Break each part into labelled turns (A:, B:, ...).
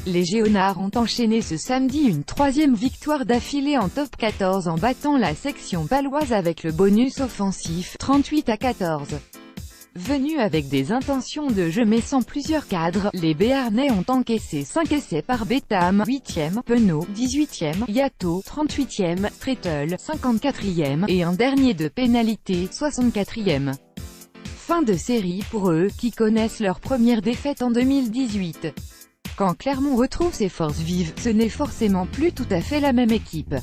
A: Les Géonards ont enchaîné ce samedi une troisième victoire d'affilée en top 14 en battant la section paloise avec le bonus offensif, 38-14. Venus avec des intentions de jeu mais sans plusieurs cadres, les Béarnais ont encaissé 5 essais par Betham, 8e, Penaud, 18e, Yato, 38e, Strettle, 54e, et un dernier de pénalité, 64e. Fin de série pour eux, qui connaissent leur première défaite en 2018. Quand Clermont retrouve ses forces vives, ce n'est forcément plus tout à fait la même équipe.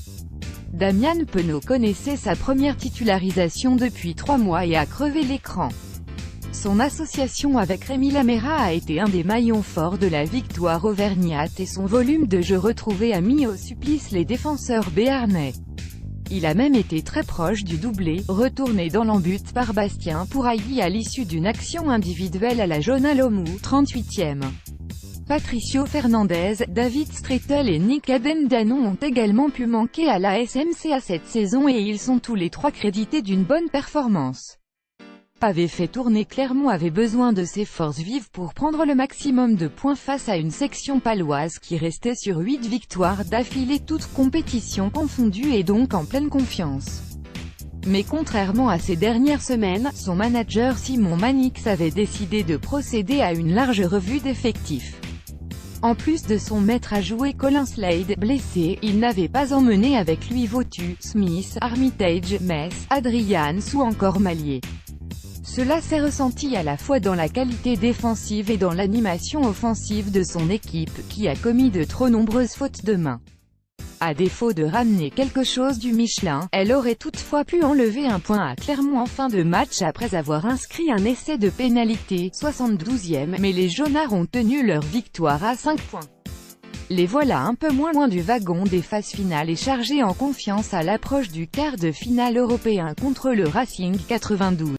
A: Damian Penaud connaissait sa première titularisation depuis 3 mois et a crevé l'écran. Son association avec Rémi Lamela a été un des maillons forts de la victoire auvergnate et son volume de jeu retrouvé a mis au supplice les défenseurs béarnais. Il a même été très proche du doublé, retourné dans l'embut par Bastien Pourailly à l'issue d'une action individuelle à la Jonalomou, 38e. Patricio Fernandez, David Strettle et Nick Abendanon ont également pu manquer à la SMCA cette saison et ils sont tous les trois crédités d'une bonne performance. Avait fait tourner Clermont avait besoin de ses forces vives pour prendre le maximum de points face à une section paloise qui restait sur 8 victoires d'affilée toutes compétitions confondues et donc en pleine confiance. Mais contrairement à ces dernières semaines, son manager Simon Mannix avait décidé de procéder à une large revue d'effectifs. En plus de son maître à jouer Colin Slade, blessé, il n'avait pas emmené avec lui Votu, Smith, Armitage, Metz, Adrians ou encore Mallier. Cela s'est ressenti à la fois dans la qualité défensive et dans l'animation offensive de son équipe, qui a commis de trop nombreuses fautes de main. À défaut de ramener quelque chose du Michelin, elle aurait toutefois pu enlever un point à Clermont en fin de match après avoir inscrit un essai de pénalité, 72e, mais les Jaunards ont tenu leur victoire à 5 points. Les voilà un peu moins loin du wagon des phases finales et chargés en confiance à l'approche du quart de finale européen contre le Racing 92.